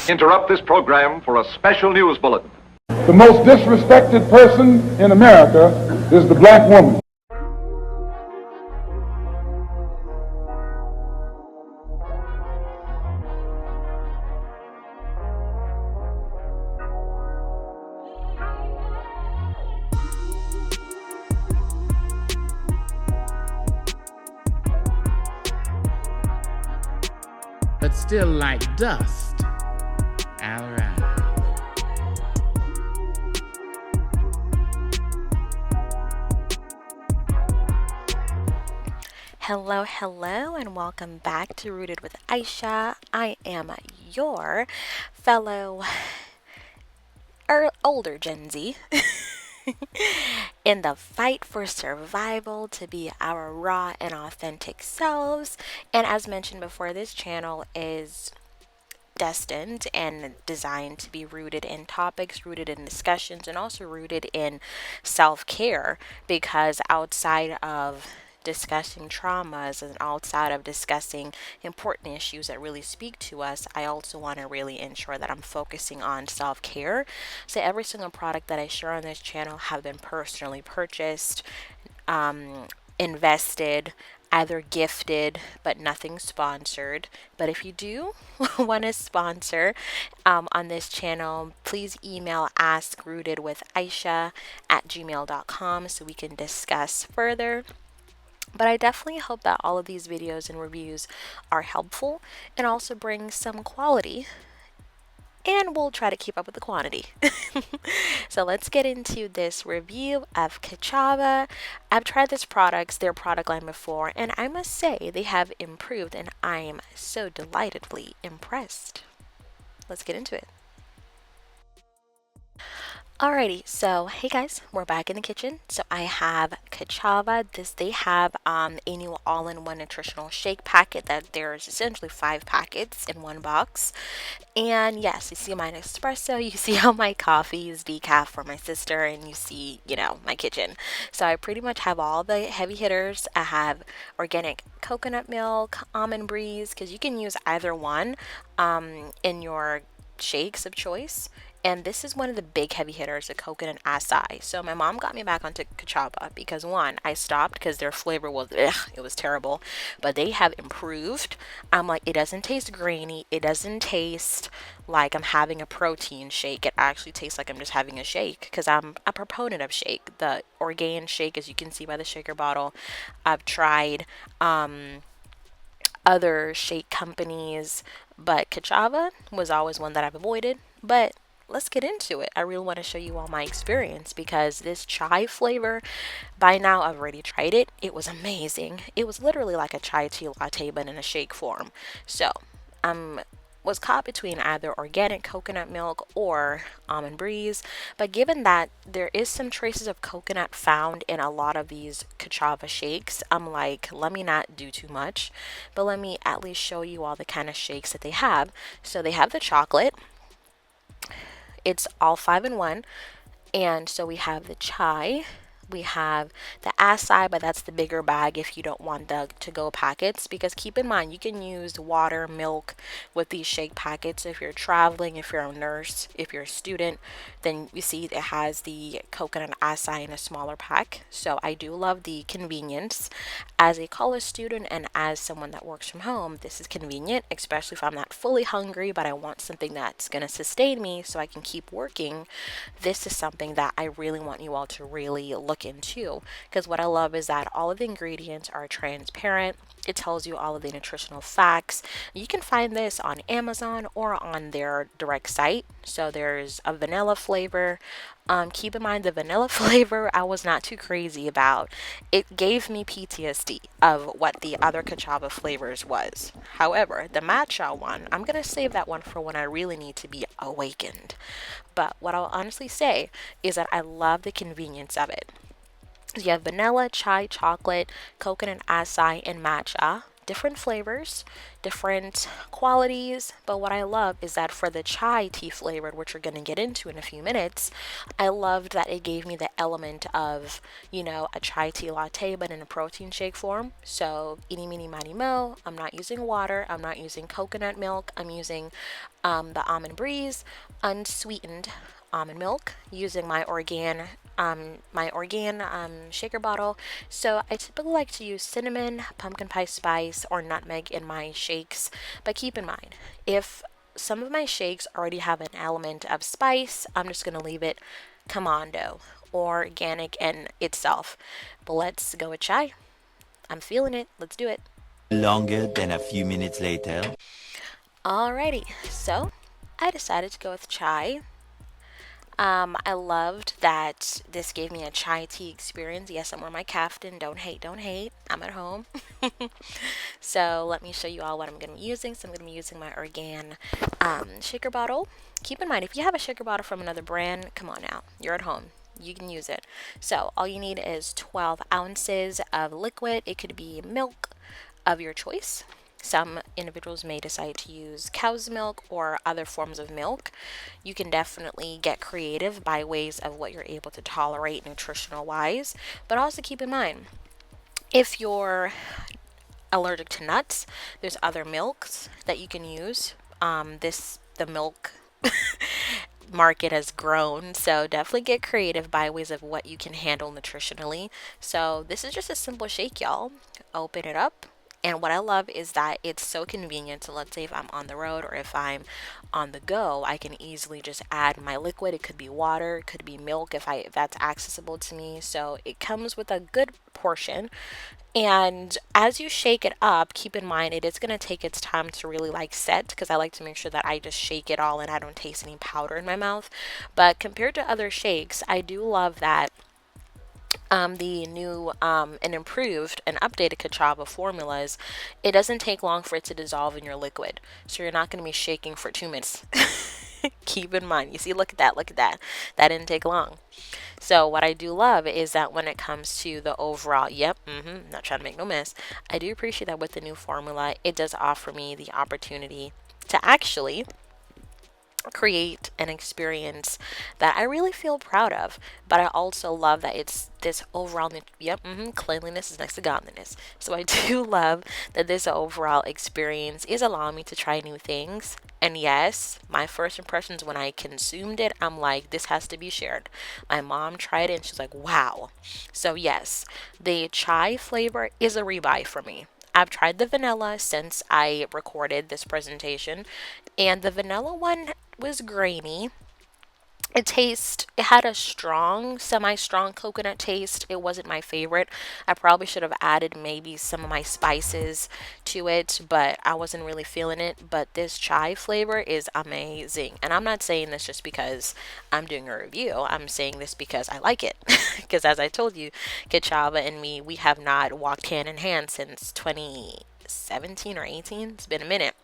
Interrupt this program for a special news bulletin. The most disrespected person in America is the black woman. But still like dust. All right. Hello, and welcome back to Rooted with Aisha. I am your fellow older Gen Z in the fight for survival to be our raw and authentic selves. And as mentioned before, this channel is destined and designed to be rooted in topics, rooted in discussions, and also rooted in self-care, because outside of discussing traumas and outside of discussing important issues that really speak to us, I also want to really ensure that I'm focusing on self-care. So every single product that I share on this channel have been personally purchased, invested, either gifted, but nothing sponsored. But if you do want to sponsor on this channel, please email askrootedwithaisha@gmail.com so we can discuss further. But I definitely hope that all of these videos and reviews are helpful and also bring some quality, and we'll try to keep up with the quantity. So let's get into this review of Kachava. I've tried their product line before, and I must say they have improved, and I am so delightedly impressed. Let's get into it. Alrighty, so hey guys, we're back in the kitchen. So I have Kachava. They have a new all-in-one nutritional shake packet that there's essentially 5 packets in one box. And yes, you see my espresso, you see all my coffee is decaf for my sister, and you see, my kitchen. So I pretty much have all the heavy hitters. I have organic coconut milk, almond breeze, because you can use either one in your shakes of choice. And this is one of the big heavy hitters, the coconut acai. So my mom got me back onto Kachava because, one, I stopped because their flavor was, it was terrible. But they have improved. I'm like, it doesn't taste grainy. It doesn't taste like I'm having a protein shake. It actually tastes like I'm just having a shake, because I'm a proponent of shake. The Orgain shake, as you can see by the shaker bottle. I've tried other shake companies, but Kachava was always one that I've avoided. But let's get into it. I really want to show you all my experience, because this chai flavor, by now I've already tried it. It was amazing. It was literally like a chai tea latte, but in a shake form. So was caught between either organic coconut milk or almond breeze. But given that there is some traces of coconut found in a lot of these Kachava shakes, I'm like, let me not do too much, but let me at least show you all the kind of shakes that they have. So they have the chocolate. It's all 5 in 1. And so we have the chai, we have the acai, but that's the bigger bag if you don't want the to-go packets, because keep in mind, you can use water, milk with these shake packets. If you're traveling, if you're a nurse, if you're a student, then you see it has the coconut acai in a smaller pack. So I do love the convenience. As a college student and as someone that works from home, this is convenient, especially if I'm not fully hungry, but I want something that's going to sustain me so I can keep working. This is something that I really want you all to really look into, because what I love is that all of the ingredients are transparent. It tells you all of the nutritional facts. You can find this on Amazon or on their direct site. So there's a vanilla flavor. Keep in mind, the vanilla flavor I was not too crazy about. It gave me PTSD of what the other Kachava flavors was. However, the matcha one, I'm going to save that one for when I really need to be awakened. But what I'll honestly say is that I love the convenience of it. You have vanilla, chai, chocolate, coconut acai, and matcha. different flavors, different qualities, but what I love is that for the chai tea flavored, which we're going to get into in a few minutes, I loved that it gave me the element of, a chai tea latte, but in a protein shake form. So, eeny, meeny, miny, mo, I'm not using water, I'm not using coconut milk, I'm using the Almond Breeze unsweetened almond milk using my organ shaker bottle. So I typically like to use cinnamon, pumpkin pie spice, or nutmeg in my shakes. But keep in mind, if some of my shakes already have an element of spice, I'm just gonna leave it commando or organic in itself. But let's go with chai. I'm feeling it. Let's do it. Longer than a few minutes later. Alrighty, so I decided to go with chai. I loved that this gave me a chai tea experience. Yes, I'm wearing my caftan. Don't hate, don't hate. I'm at home. So let me show you all what I'm going to be using. So I'm going to be using my Organ shaker bottle. Keep in mind, if you have a shaker bottle from another brand, come on now. You're at home. You can use it. So all you need is 12 ounces of liquid. It could be milk of your choice. Some individuals may decide to use cow's milk or other forms of milk. You can definitely get creative by ways of what you're able to tolerate nutritional wise. But also keep in mind, if you're allergic to nuts, there's other milks that you can use. The milk market has grown, so definitely get creative by ways of what you can handle nutritionally. So this is just a simple shake, y'all. Open it up. And what I love is that it's so convenient. So let's say if I'm on the road or if I'm on the go, I can easily just add my liquid. It could be water, it could be milk if that's accessible to me. So it comes with a good portion. And as you shake it up, keep in mind it is going to take its time to really set, because I like to make sure that I just shake it all and I don't taste any powder in my mouth. But compared to other shakes, I do love that the new and improved and updated Kachava formulas, it doesn't take long for it to dissolve in your liquid. So you're not going to be shaking for 2 minutes. Keep in mind. You see, look at that, look at that. That didn't take long. So what I do love is that when it comes to the overall, not trying to make no mess, I do appreciate that with the new formula, it does offer me the opportunity to actually create an experience that I really feel proud of. But I also love that it's this overall, cleanliness is next to godliness. So I do love that this overall experience is allowing me to try new things. And yes, my first impressions when I consumed it, I'm like, this has to be shared. My mom tried it and she's like, wow. So yes, the chai flavor is a rebuy for me. I've tried the vanilla since I recorded this presentation, and the vanilla one was grainy. It had a strong, semi-strong coconut taste. It wasn't my favorite. I probably should have added maybe some of my spices to it, but I wasn't really feeling it. But this chai flavor is amazing. And I'm not saying this just because I'm doing a review. I'm saying this because I like it. Because as I told you, Kachava and me, we have not walked hand in hand since 2017 or 18. It's been a minute.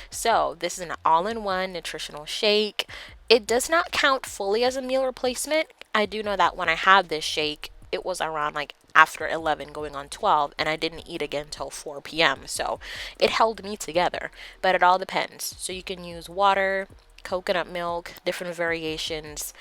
So this is an all-in-one nutritional shake. It does not count fully as a meal replacement. I do know that when I had this shake, it was around after 11 going on 12, and I didn't eat again until 4 p.m. So it held me together, but it all depends. So you can use water, coconut milk, different variations,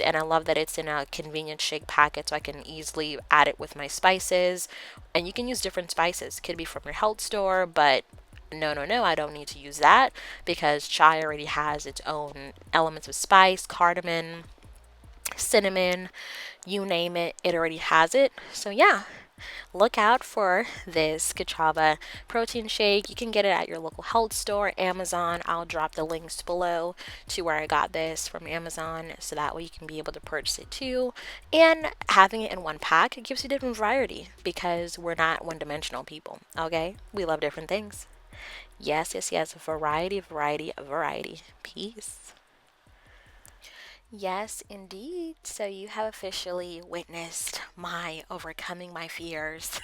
and I love that it's in a convenient shake packet, so I can easily add it with my spices. And you can use different spices. Could be from your health store, but no, I don't need to use that because chai already has its own elements of spice, cardamom, cinnamon, you name it, it already has it. So yeah, look out for this Kachava protein shake. You can get it at your local health store, Amazon. I'll drop the links below to where I got this from Amazon, so that way you can be able to purchase it too. And having it in one pack, it gives you different variety because we're not one-dimensional people, okay? We love different things. Yes, variety. Peace. Yes, indeed. So you have officially witnessed my overcoming my fears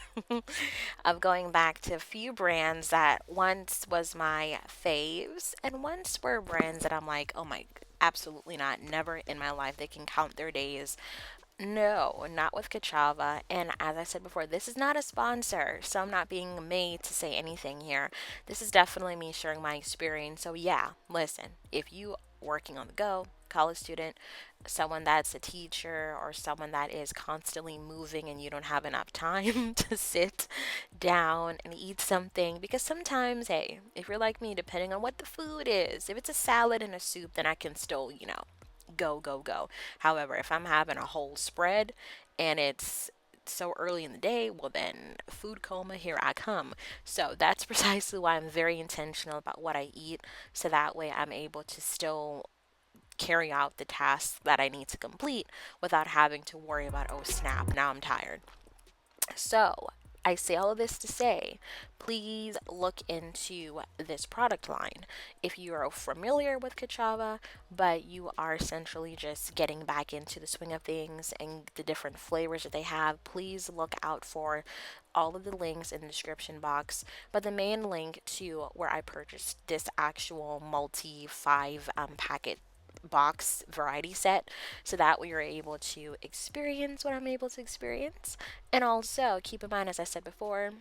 of going back to a few brands that once was my faves and once were brands that I'm like, oh my, absolutely not. Never in my life. They can count their days. No, not with Kachava. And as I said before, this is not a sponsor, so I'm not being made to say anything here. This is definitely me sharing my experience. So yeah, listen, if you working on the go, college student, someone that's a teacher, or someone that is constantly moving and you don't have enough time to sit down and eat something, because sometimes, hey, if you're like me, depending on what the food is, if it's a salad and a soup, then I can still, go. However, if I'm having a whole spread and it's so early in the day, well, then food coma, here I come. So that's precisely why I'm very intentional about what I eat, so that way I'm able to still carry out the tasks that I need to complete without having to worry about, oh snap, now I'm tired. So, I say all of this to say, please look into this product line. If you are familiar with Kachava, but you are essentially just getting back into the swing of things and the different flavors that they have, please look out for all of the links in the description box. But the main link to where I purchased this actual multi five packet box variety set, so that we are able to experience what I'm able to experience. And also keep in mind, as I said before,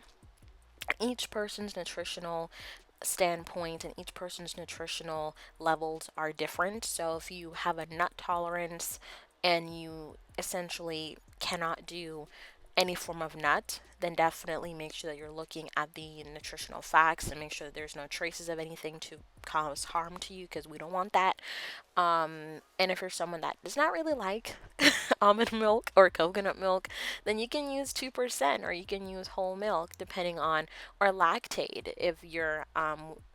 each person's nutritional standpoint and each person's nutritional levels are different. So if you have a nut tolerance and you essentially cannot do any form of nut, then definitely make sure that you're looking at the nutritional facts and make sure that there's no traces of anything to cause harm to you, because we don't want that. And if you're someone that does not really like almond milk or coconut milk, then you can use 2% or you can use whole milk, depending on, or lactate if you're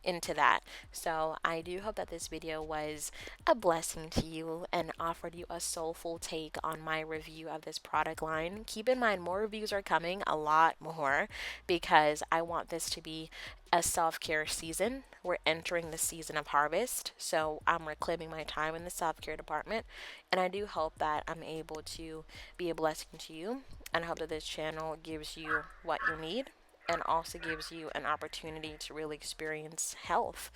into that. So I do hope that this video was a blessing to you and offered you a soulful take on my review of this product line. Keep in mind, more reviews are coming, a lot more, because I want this to be a self-care season. We're entering the season of harvest, so I'm reclaiming my time in the self-care department, and I do hope that I'm able to be a blessing to you, and I hope that this channel gives you what you need and also gives you an opportunity to really experience health,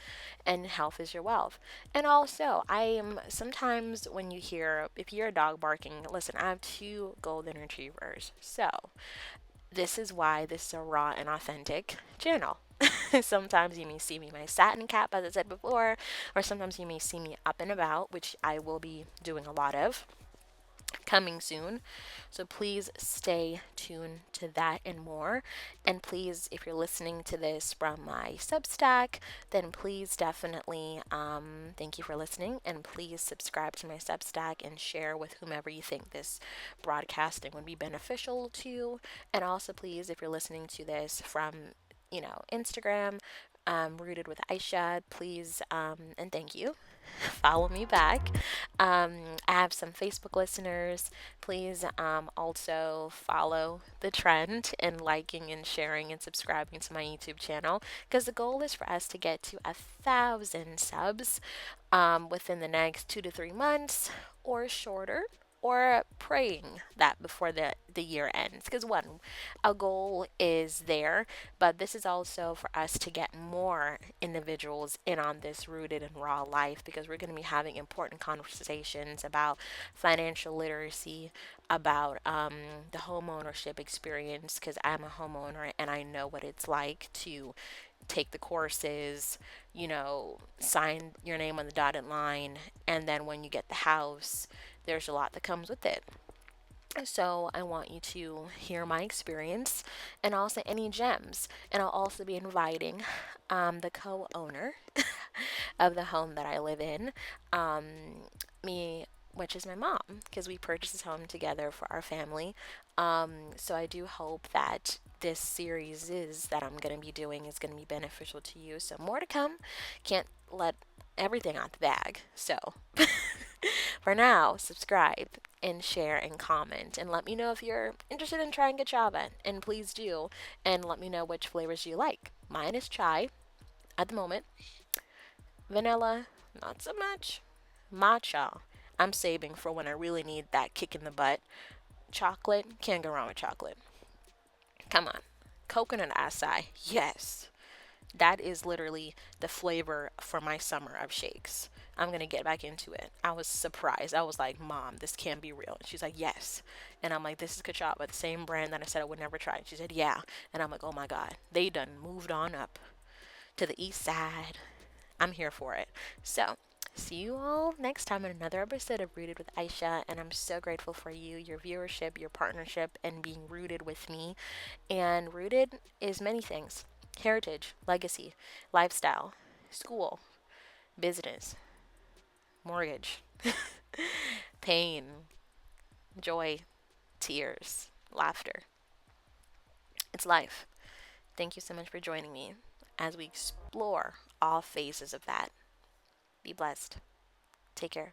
and health is your wealth. And also, I am sometimes, when you hear, if you're a dog barking, listen, I have two golden retrievers, so this is why this is a raw and authentic channel. Sometimes you may see me in my satin cap, as I said before, or sometimes you may see me up and about, which I will be doing a lot of coming soon. So please stay tuned to that and more. And please, if you're listening to this from my Substack, then please definitely thank you for listening, and please subscribe to my Substack and share with whomever you think this broadcasting would be beneficial to. And also, please, if you're listening to this from Instagram, Rooted with Aisha, please, and thank you, follow me back. I have some Facebook listeners. Please also follow the trend in liking and sharing and subscribing to my YouTube channel, because the goal is for us to get to 1,000 subs within the next 2 to 3 months or shorter, or praying that before the year ends, because one, a goal is there, but this is also for us to get more individuals in on this rooted and raw life, because we're going to be having important conversations about financial literacy, about the home ownership experience, because I'm a homeowner and I know what it's like to take the courses, sign your name on the dotted line, and then when you get the house, there's a lot that comes with it. So I want you to hear my experience and also any gems. And I'll also be inviting the co-owner of the home that I live in, me, which is my mom, because we purchased this home together for our family. So I do hope that this series that I'm going to be doing is going to be beneficial to you. So more to come. Can't let everything out the bag. So for now, subscribe and share and comment, and let me know if you're interested in trying Gachava, and please do, and let me know which flavors you like. Mine is chai at the moment. Vanilla, not so much. Matcha, I'm saving for when I really need that kick in the butt. Chocolate, can't go wrong with chocolate. Come on. Coconut acai, yes. That is literally the flavor for my summer of shakes. I'm going to get back into it. I was surprised. I was like, Mom, this can't be real. And she's like, yes. And I'm like, this is Kachava, the same brand that I said I would never try. And she said, yeah. And I'm like, oh my God, they done moved on up to the east side. I'm here for it. So, see you all next time in another episode of Rooted with Aisha. And I'm so grateful for you, your viewership, your partnership, and being rooted with me. And rooted is many things: heritage, legacy, lifestyle, school, business, mortgage, pain, joy, tears, laughter. It's life. Thank you so much for joining me as we explore all phases of that. Be blessed. Take care.